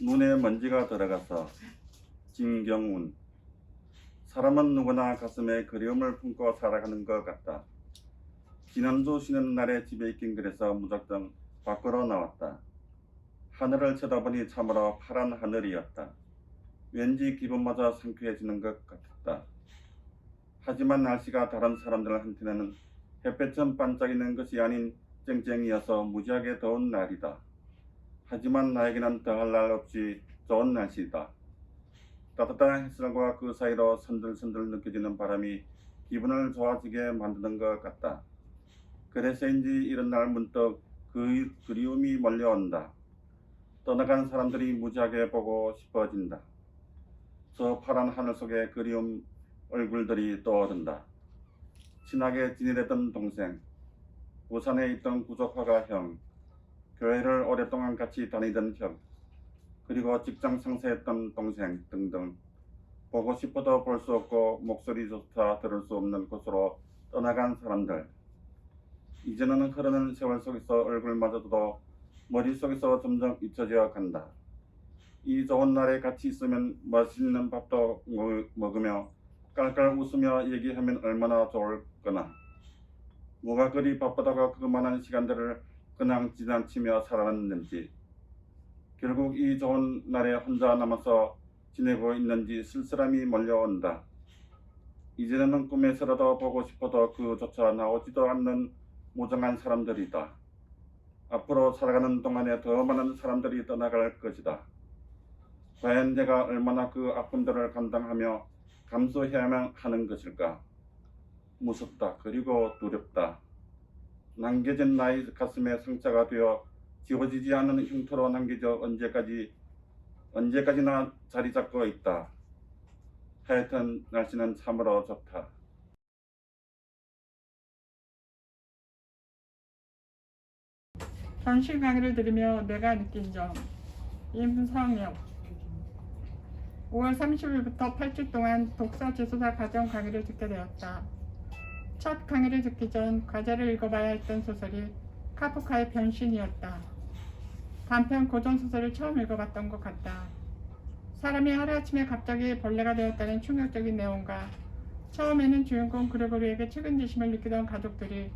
눈에 먼지가 들어가서. 진경운. 사람은 누구나 가슴에 그리움을 품고 살아가는 것 같다. 지난주 쉬는 날에 집에 있긴 그래서 무작정 밖으로 나왔다. 하늘을 쳐다보니 참으로 파란 하늘이었다. 왠지 기분마저 상쾌해지는 것 같았다. 하지만 날씨가 다른 사람들한테는 햇볕은 반짝이는 것이 아닌 쨍쨍이어서 무지하게 더운 날이다. 하지만 나에게는 더할 날 없이 좋은 날씨다. 따뜻한 햇살과 그 사이로 선들선들 느껴지는 바람이 기분을 좋아지게 만드는 것 같다. 그래서인지 이런 날 문득 그 그리움이 몰려온다. 떠나간 사람들이 무지하게 보고 싶어진다. 저 파란 하늘 속에 그리움 얼굴들이 떠오른다. 친하게 지내던 동생, 부산에 있던 구족화가 형, 교회를 오랫동안 같이 다니던 형, 그리고 직장 상사였던 동생 등등. 보고 싶어도 볼 수 없고 목소리조차 들을 수 없는 곳으로 떠나간 사람들. 이제는 흐르는 세월 속에서 얼굴마저도 머릿속에서 점점 잊혀져 간다. 이 좋은 날에 같이 있으면 맛있는 밥도 먹으며 깔깔 웃으며 얘기하면 얼마나 좋을거나. 뭐가 그리 바쁘다고 그만한 시간들을 그냥 지나치며 살아왔는지, 결국 이 좋은 날에 혼자 남아서 지내고 있는지 쓸쓸함이 몰려온다. 이제는 꿈에서라도 보고 싶어도 그조차 나오지도 않는 무정한 사람들이다. 앞으로 살아가는 동안에 더 많은 사람들이 떠나갈 것이다. 과연 내가 얼마나 그 아픔들을 감당하며 감수해야만 하는 것일까? 무섭다. 그리고 두렵다. 남겨진 나의 가슴에 상처가 되어 지워지지 않는 흉터로 남겨져 언제까지나 자리 잡고 있다. 하여튼 날씨는 참으로 좋다. 전시 강의를 들으며 내가 느낀 점. 임성혁. 5월 30일부터 8주 동안 독서 재소사 과정 강의를 듣게 되었다. 첫 강의를 듣기 전 과제를 읽어봐야 했던 소설이 카프카의 변신이었다. 단편 고전소설을 처음 읽어봤던 것 같다. 사람이 하루아침에 갑자기 벌레가 되었다는 충격적인 내용과 처음에는 주인공 그레고리에게 측은지심을 느끼던 가족들이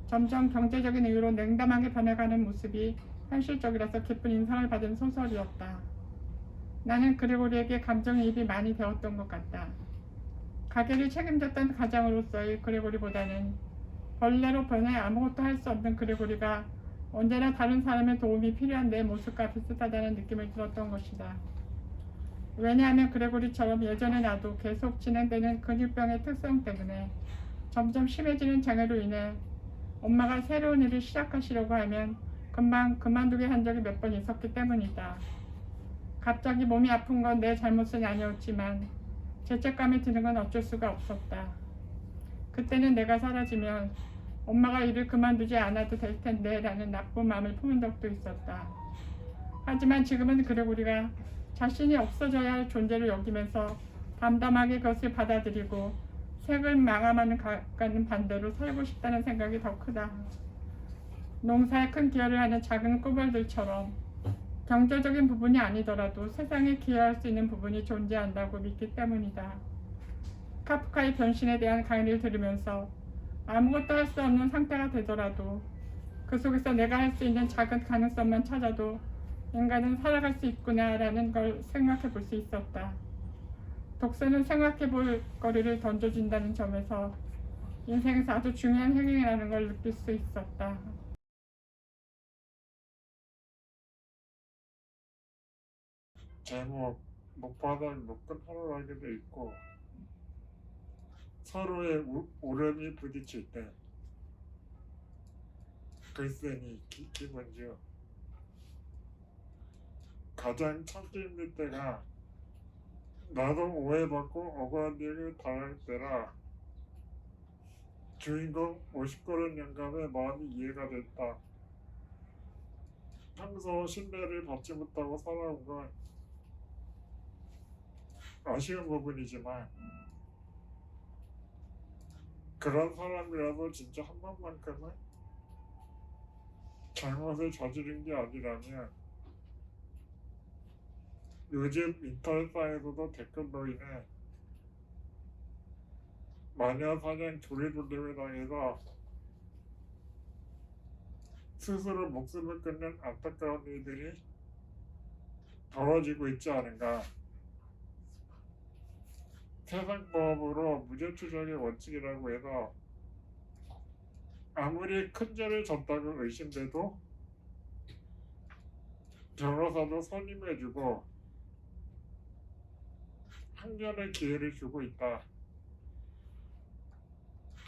점점 경제적인 이유로 냉담하게 변해가는 모습이 현실적이라서 깊은 인상을 받은 소설이었다. 나는 그레고리에게 감정이입이 많이 되었던 것 같다. 가게를 책임졌던 가장으로서의 그레고리보다는 벌레로 변해 아무것도 할 수 없는 그레고리가 언제나 다른 사람의 도움이 필요한 내 모습과 비슷하다는 느낌을 들었던 것이다. 왜냐하면 그레고리처럼 예전에 나도 계속 진행되는 근육병의 특성 때문에 점점 심해지는 장애로 인해 엄마가 새로운 일을 시작하시려고 하면 금방 그만두게 한 적이 몇 번 있었기 때문이다. 갑자기 몸이 아픈 건 내 잘못은 아니었지만 죄책감이 드는 건 어쩔 수가 없었다. 그때는 내가 사라지면 엄마가 일을 그만두지 않아도 될 텐데 라는 나쁜 마음을 품은 적도 있었다. 하지만 지금은 그레고리가 자신이 없어져야 할 존재를 여기면서 담담하게 그것을 받아들이고 색을 마감하는 반대로 살고 싶다는 생각이 더 크다. 농사에 큰 기여를 하는 작은 꾸벌들처럼 경제적인 부분이 아니더라도 세상에 기여할 수 있는 부분이 존재한다고 믿기 때문이다. 카프카의 변신에 대한 강의를 들으면서 아무것도 할 수 없는 상태가 되더라도 그 속에서 내가 할 수 있는 작은 가능성만 찾아도 인간은 살아갈 수 있구나라는 걸 생각해 볼 수 있었다. 독서는 생각해 볼 거리를 던져준다는 점에서 인생에서 아주 중요한 행위라는 걸 느낄 수 있었다. 제목 목바닥 묶은 하루라기도 있고 서로의 울음이 부딪힐 때 글쎄니 기분이요. 가장 참기 힘들 때가 나도 오해받고 억울한 일을 당할 때라. 주인공 50걸음 영감의 마음이 이해가 됐다. 평소 신뢰를 받지 못하고 살아온 건 아쉬운 부분이지만 그런 사람이라도 진짜 한 번만큼은 잘못을 저지른 게 아니라면 요즘 인터넷상에서도 댓글로 인해 마녀 사냥 조리돌림을 당해서 스스로 목숨을 끊는 안타까운 일들이 벌어지고 있지 않은가. 세상법으로 무죄추정의 원칙이라고 해서 아무리 큰 죄를 졌다고 의심돼도 변호사도 선임해주고 항변의 기회를 주고 있다.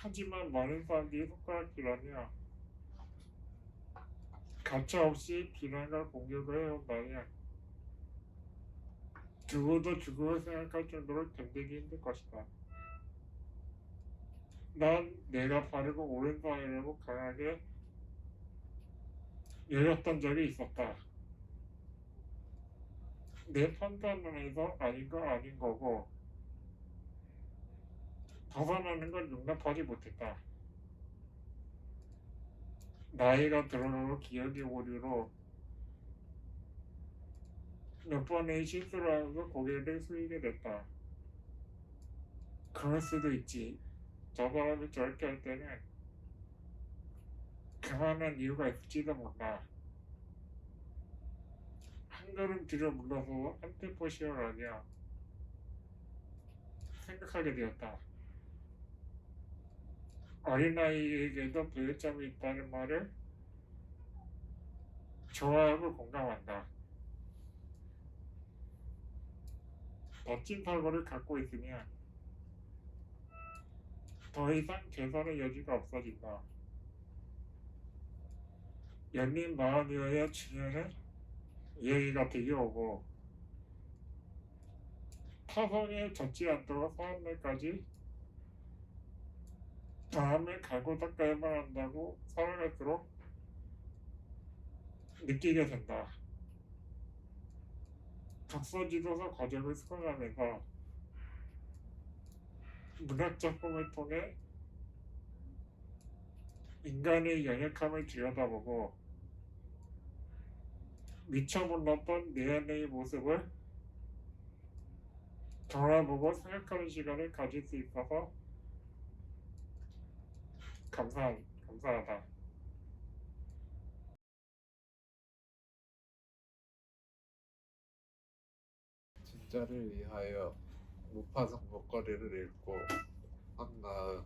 하지만 많은 사람들이 손가락질하며 가차없이 비난과 공격을 해온다면 죽어도 죽음을 생각할 정도로 견디기 힘들 것이다. 난 내가 바르고 옳은 사회라고 강하게 여겼던 적이 있었다. 내 판단에서 아닌 건 아닌 거고 벗어나는 건 용납하지 못했다. 나이가 들어가고 기억의 오류로 몇 번의 실수를 하면서 고개를 숙이게 됐다. 그럴 수도 있지. 저 사람이 저렇게 할 때는 그만한 이유가 있을지도 몰라. 한 걸음 뒤로 물러서 한템포 쉬어가며 생각하게 되었다. 어린아이에게도 배려점이 있다는 말을 좋아하고 공감한다. 멋진 사고를 갖고 있으면 더 이상 개선의 여지가 없어진다. 연민 마음이어야 중요한 이야기가 되게 오고 타성에 젖지 않도록 사람들까지 마음을 갈고 닦아야만 한다고 살아갈수록 느끼게 된다. 독서지도서 과정을 수강하면서 문학작품을 통해 인간의 연약함을 들여다보고 미처 몰랐던 내 안의 모습을 돌아보고 생각하는 시간을 가질 수 있어서 감사하다. 진짜를 위하여 무파성 목걸이를 읽고 한나은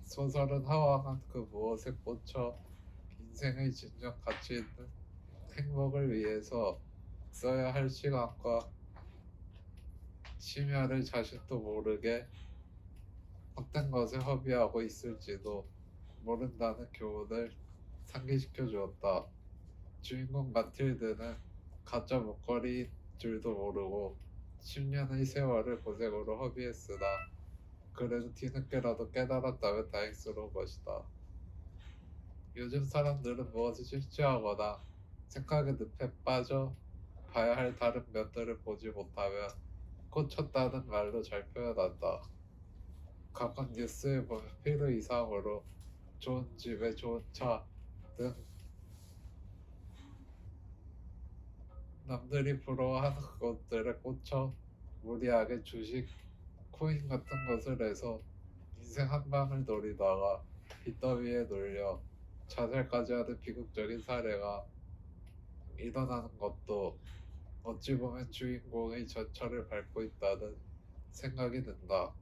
소설은 하와한 그 무엇에 꽂혀 인생의 진정 가치 있는 행복을 위해서 써야 할 시간과 심혈을 자신도 모르게 헛된 것에 허비하고 있을지도 모른다는 교훈을 상기시켜 주었다. 주인공 마틸드는 가짜 목걸이인 줄도 모르고 10년의 세월을 고생으로 허비했으나 그래도 뒤늦게라도 깨달았다면 다행스러운 것이다. 요즘 사람들은 무엇을 실추하거나 생각의 늪에 빠져 봐야 할 다른 면들을 보지 못하면 꽂혔다는 말로 잘 표현한다. 각각 뉴스에 보면 필요 이상으로 좋은 집에 좋은 차 등 남들이 부러워하는 것들에 꽂혀 무리하게 주식, 코인 같은 것을 해서 인생 한 방을 노리다가 빚더미에 놀려 자살까지 하는 비극적인 사례가 일어나는 것도 어찌 보면 주인공의 전철을 밟고 있다는 생각이 든다.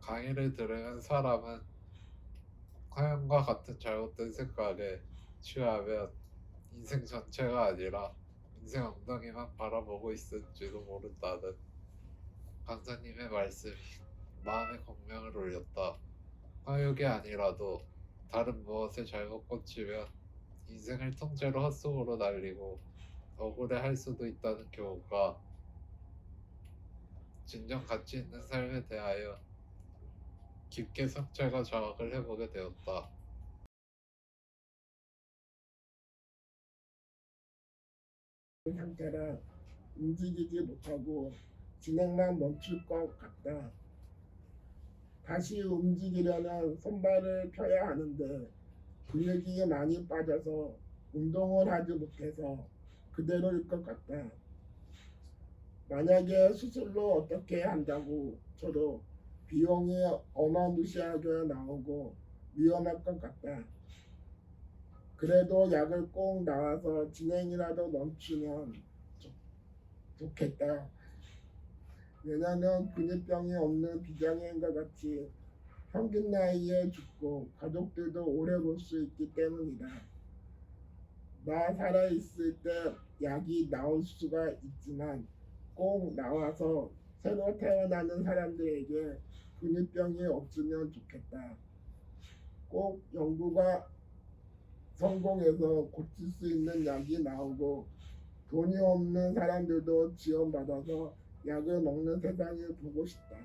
강의를 들으면 사람은 화염과 같은 잘못된 생각에 취하면 인생 전체가 아니라 인생 엉덩이만 바라보고 있을지도 모른다는 강사님의 말씀이 마음에 공명을 울렸다. 화욕이 아니라도 다른 무엇에 잘못 꽂히면 인생을 통째로 헛속으로 날리고 억울해할 수도 있다는 교훈과 진정 가치 있는 삶에 대하여 깊게 성찰과 자각을 해보게 되었다. 상태라 움직이지 못하고 진행만 멈출 것 같다. 다시 움직이려면 손발을 펴야 하는데 근육이 많이 빠져서 운동을 하지 못해서 그대로일 것 같다. 만약에 수술로 어떻게 한다고 저도 비용이 어마무시하게 나오고 위험할 것 같다. 그래도 약을 꼭 나와서 진행이라도 멈추면 좋겠다. 왜냐면 근육병이 없는 비장애인과 같이 평균 나이에 죽고 가족들도 오래 볼 수 있기 때문이다. 나 살아있을 때 약이 나올 수가 있지만 꼭 나와서 새로 태어나는 사람들에게 근육병이 없으면 좋겠다. 꼭 연구가 성공해서 고칠 수 있는 약이 나오고 돈이 없는 사람들도 지원받아서 약을 먹는 세상을 보고 싶다.